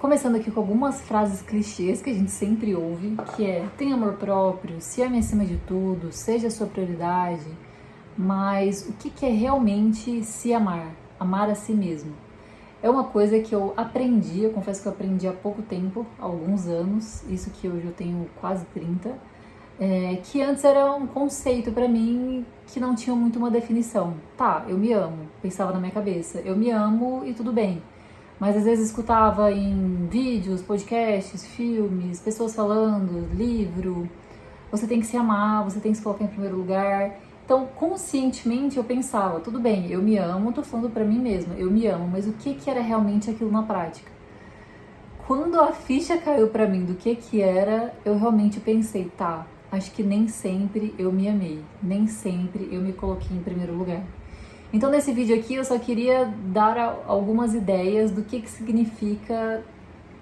Começando aqui com algumas frases clichês que a gente sempre ouve, que é: tenha amor próprio, se ame acima de tudo, seja a sua prioridade. Mas o que é realmente se amar? Amar a si mesmo. É uma coisa que eu aprendi, eu confesso que eu aprendi há pouco tempo, há alguns anos, isso que hoje eu tenho quase 30, que antes era um conceito pra mim que não tinha muito uma definição. Tá, eu me amo, pensava na minha cabeça, eu me amo e tudo bem. Mas às vezes escutava em vídeos, podcasts, filmes, pessoas falando, livro, você tem que se amar, você tem que se colocar em primeiro lugar. Então, conscientemente eu pensava, tudo bem, eu me amo, tô falando pra mim mesma, eu me amo, mas o que era realmente aquilo na prática? Quando a ficha caiu pra mim do que era, eu realmente pensei, tá, acho que nem sempre eu me amei, nem sempre eu me coloquei em primeiro lugar. Então nesse vídeo aqui eu só queria dar algumas ideias do que significa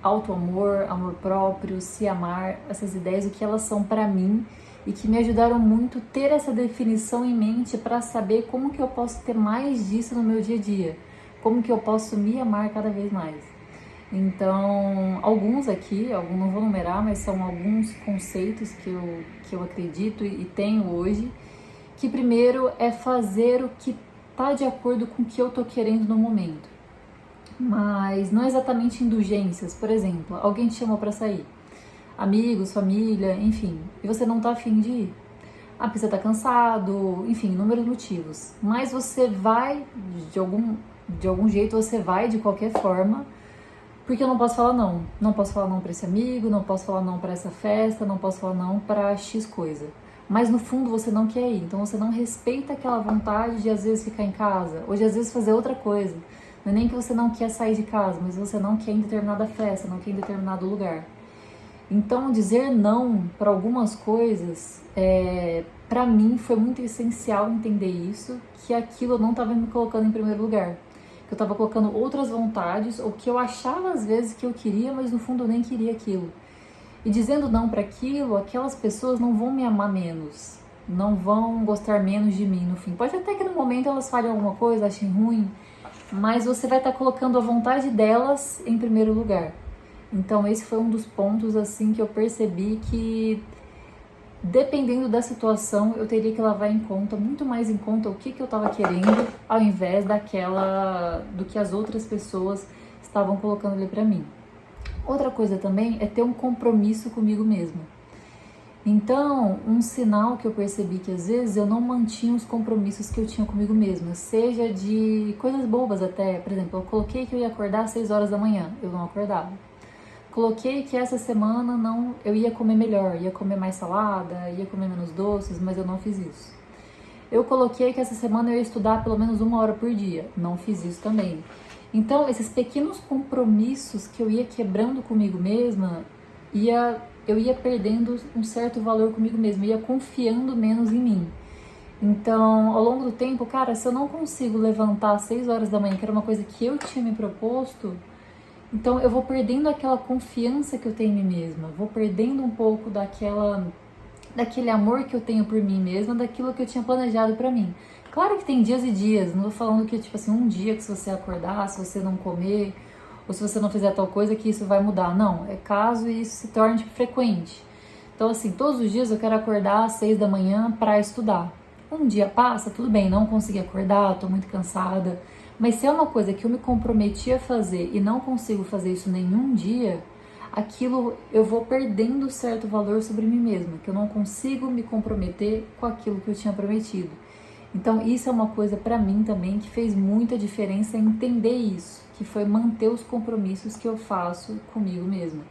auto-amor, amor próprio, se amar, essas ideias, o que elas são pra mim e que me ajudaram muito a ter essa definição em mente para saber como que eu posso ter mais disso no meu dia a dia, como que eu posso me amar cada vez mais. Então, alguns aqui, não vou numerar, mas são alguns conceitos que eu acredito e tenho hoje, que primeiro é fazer o que tá de acordo com o que eu tô querendo no momento. Mas não exatamente indulgências. Por exemplo, alguém te chamou para sair, amigos, família, enfim, e você não tá afim de ir. Ah, porque você tá cansado, enfim, inúmeros motivos. Mas você vai, de algum jeito, você vai de qualquer forma, porque eu não posso falar não. Não posso falar não pra esse amigo, não posso falar não pra essa festa, não posso falar não pra X coisa. Mas no fundo você não quer ir, então você não respeita aquela vontade de às vezes ficar em casa, ou de às vezes fazer outra coisa. Não é nem que você não quer sair de casa, mas você não quer ir em determinada festa, não quer ir em determinado lugar. Então dizer não para algumas coisas, para mim foi muito essencial entender isso, que aquilo eu não estava me colocando em primeiro lugar. Que eu estava colocando outras vontades, ou que eu achava às vezes que eu queria, mas no fundo eu nem queria aquilo. E dizendo não para aquilo, aquelas pessoas não vão me amar menos, não vão gostar menos de mim no fim. Pode até que no momento elas falem alguma coisa, achem ruim, mas você vai estar colocando a vontade delas em primeiro lugar. Então esse foi um dos pontos assim que eu percebi que, dependendo da situação, eu teria que levar em conta, muito mais em conta, o que eu estava querendo, ao invés do que as outras pessoas estavam colocando ali para mim. Outra coisa também é ter um compromisso comigo mesma. Então, um sinal que eu percebi que às vezes eu não mantinha os compromissos que eu tinha comigo mesma, seja de coisas bobas até. Por exemplo, eu coloquei que eu ia acordar às 6 horas da manhã, eu não acordava. Coloquei que essa semana eu ia comer melhor, ia comer mais salada, ia comer menos doces, mas eu não fiz isso. Eu coloquei que essa semana eu ia estudar pelo menos 1 hora por dia, não fiz isso também. Então, esses pequenos compromissos que eu ia quebrando comigo mesma, eu ia perdendo um certo valor comigo mesma, ia confiando menos em mim. Então, ao longo do tempo, cara, se eu não consigo levantar às 6 horas da manhã, que era uma coisa que eu tinha me proposto, então eu vou perdendo aquela confiança que eu tenho em mim mesma, vou perdendo um pouco daquele amor que eu tenho por mim mesma, daquilo que eu tinha planejado pra mim. Claro que tem dias e dias, não tô falando que, tipo assim, um dia que se você acordar, se você não comer, ou se você não fizer tal coisa, que isso vai mudar. Não, é caso isso se torne, tipo, frequente. Então, assim, todos os dias eu quero acordar às 6 da manhã pra estudar. Um dia passa, tudo bem, não consegui acordar, tô muito cansada. Mas se é uma coisa que eu me comprometi a fazer e não consigo fazer isso nenhum dia, aquilo eu vou perdendo certo valor sobre mim mesma, que eu não consigo me comprometer com aquilo que eu tinha prometido. Então isso é uma coisa pra mim também que fez muita diferença em entender isso, que foi manter os compromissos que eu faço comigo mesma.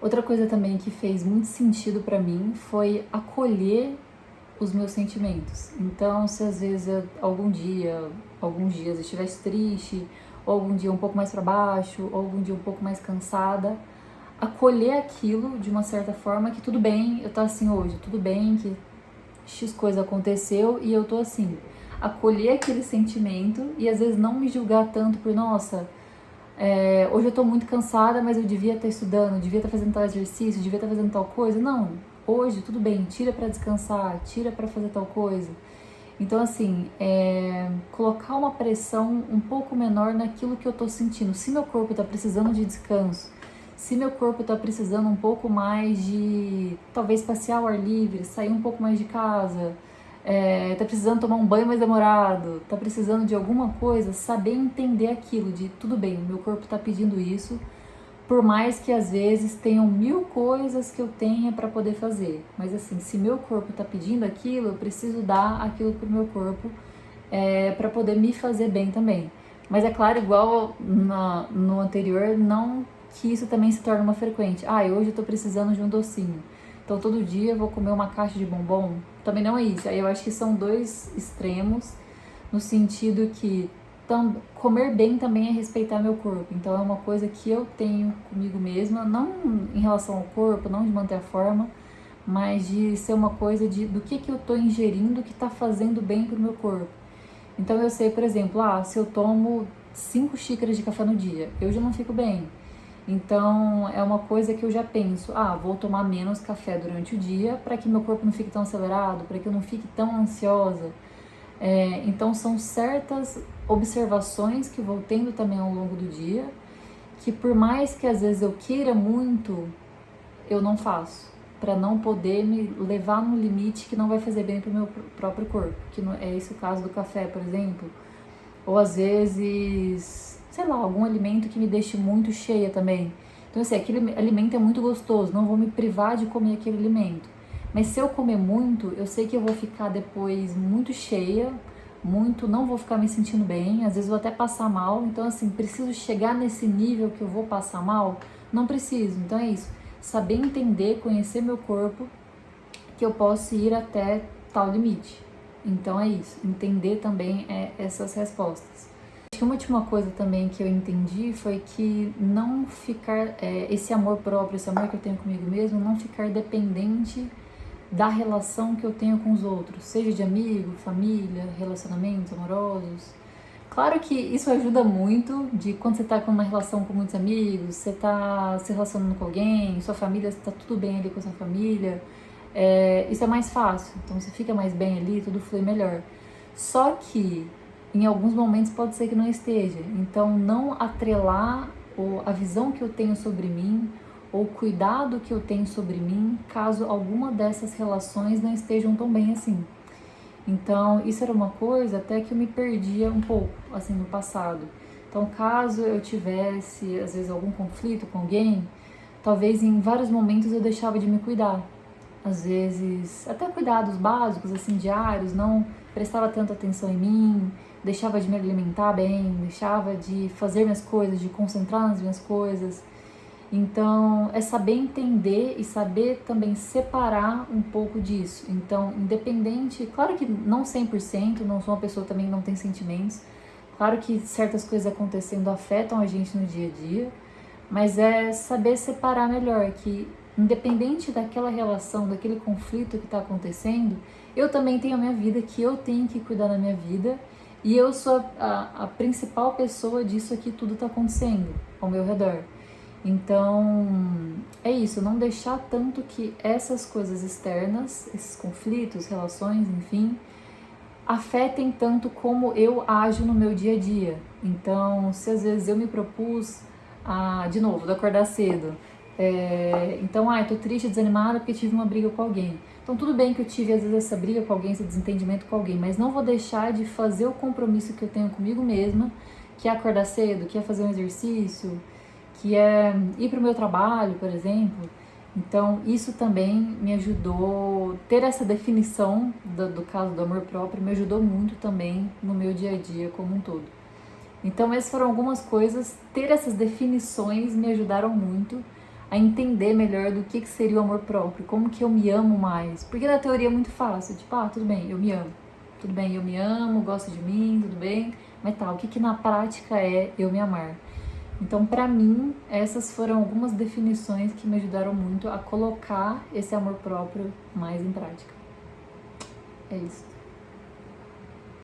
Outra coisa também que fez muito sentido pra mim foi acolher os meus sentimentos. Então, se às vezes alguns dias eu estivesse triste, ou algum dia um pouco mais para baixo, ou algum dia um pouco mais cansada, acolher aquilo de uma certa forma, que tudo bem eu tô assim hoje, tudo bem que X coisa aconteceu e eu tô assim. Acolher aquele sentimento e às vezes não me julgar tanto por, nossa, hoje eu tô muito cansada, mas eu devia estar estudando, devia estar fazendo tal exercício, devia estar fazendo tal coisa. Não, hoje tudo bem, tira pra descansar, tira pra fazer tal coisa. Então, assim, colocar uma pressão um pouco menor naquilo que eu tô sentindo. Se meu corpo tá precisando de descanso, se meu corpo tá precisando um pouco mais de, talvez, passear ao ar livre, sair um pouco mais de casa, tá precisando tomar um banho mais demorado, tá precisando de alguma coisa, saber entender aquilo, de tudo bem, meu corpo tá pedindo isso, por mais que às vezes tenham 1000 coisas que eu tenha para poder fazer. Mas assim, se meu corpo está pedindo aquilo, eu preciso dar aquilo pro meu corpo para poder me fazer bem também. Mas é claro, igual no anterior, não que isso também se torne uma frequente. Hoje eu tô precisando de um docinho, então todo dia eu vou comer uma caixa de bombom. Também não é isso. Aí eu acho que são dois extremos, no sentido que comer bem também é respeitar meu corpo. Então é uma coisa que eu tenho comigo mesma, não em relação ao corpo, não de manter a forma, mas de ser uma coisa do que eu tô ingerindo que tá fazendo bem pro meu corpo. Então eu sei, por exemplo, se eu tomo 5 xícaras de café no dia, eu já não fico bem. Então é uma coisa que eu já penso, vou tomar menos café durante o dia para que meu corpo não fique tão acelerado, para que eu não fique tão ansiosa. Então são certas observações que vou tendo também ao longo do dia, que por mais que às vezes eu queira muito, eu não faço, para não poder me levar num limite que não vai fazer bem para o meu próprio corpo, que não é esse o caso do café, por exemplo, ou às vezes, sei lá, algum alimento que me deixe muito cheia também. Então assim, aquele alimento é muito gostoso, não vou me privar de comer aquele alimento. Mas se eu comer muito, eu sei que eu vou ficar depois muito cheia, não vou ficar me sentindo bem, às vezes vou até passar mal. Então assim, preciso chegar nesse nível que eu vou passar mal? Não preciso. Então é isso, saber entender, conhecer meu corpo, que eu posso ir até tal limite. Então é isso, entender também essas respostas. Acho que uma última coisa também que eu entendi foi que não ficar, esse amor próprio, esse amor que eu tenho comigo mesmo, não ficar dependente da relação que eu tenho com os outros, seja de amigo, família, relacionamentos amorosos. Claro que isso ajuda muito, de quando você tá com uma relação com muitos amigos, você tá se relacionando com alguém, sua família, tá tudo bem ali com a sua família, isso é mais fácil, então você fica mais bem ali, tudo flui melhor. Só que em alguns momentos pode ser que não esteja, então não atrelar a visão que eu tenho sobre mim, ou o cuidado que eu tenho sobre mim, caso alguma dessas relações não estejam tão bem assim. Então, isso era uma coisa até que eu me perdia um pouco, assim, no passado. Então, caso eu tivesse, às vezes, algum conflito com alguém, talvez em vários momentos eu deixava de me cuidar. Às vezes, até cuidados básicos, assim, diários, não prestava tanta atenção em mim, deixava de me alimentar bem, deixava de fazer minhas coisas, de concentrar nas minhas coisas. Então, é saber entender e saber também separar um pouco disso. Então, independente, claro que não 100%, não sou uma pessoa também que não tem sentimentos. Claro que certas coisas acontecendo afetam a gente no dia a dia, mas é saber separar melhor que, independente daquela relação, daquele conflito que está acontecendo, eu também tenho a minha vida, que eu tenho que cuidar da minha vida, e eu sou a principal pessoa disso aqui, tudo está acontecendo ao meu redor. Então, é isso, não deixar tanto que essas coisas externas, esses conflitos, relações, enfim, afetem tanto como eu ajo no meu dia a dia. Então, se às vezes eu me propus de novo, de acordar cedo, então, eu tô triste, desanimada porque tive uma briga com alguém. Então, tudo bem que eu tive às vezes essa briga com alguém, esse desentendimento com alguém, mas não vou deixar de fazer o compromisso que eu tenho comigo mesma, que é acordar cedo, que é fazer um exercício, que é ir para o meu trabalho, por exemplo. Então, isso também me ajudou, ter essa definição do caso do amor próprio me ajudou muito também no meu dia a dia como um todo. Então, essas foram algumas coisas, ter essas definições me ajudaram muito a entender melhor do que seria o amor próprio, como que eu me amo mais. Porque na teoria é muito fácil, tipo, tudo bem, eu me amo. Tudo bem, eu me amo, gosto de mim, tudo bem, mas o que na prática é eu me amar? Então, para mim, essas foram algumas definições que me ajudaram muito a colocar esse amor próprio mais em prática. É isso.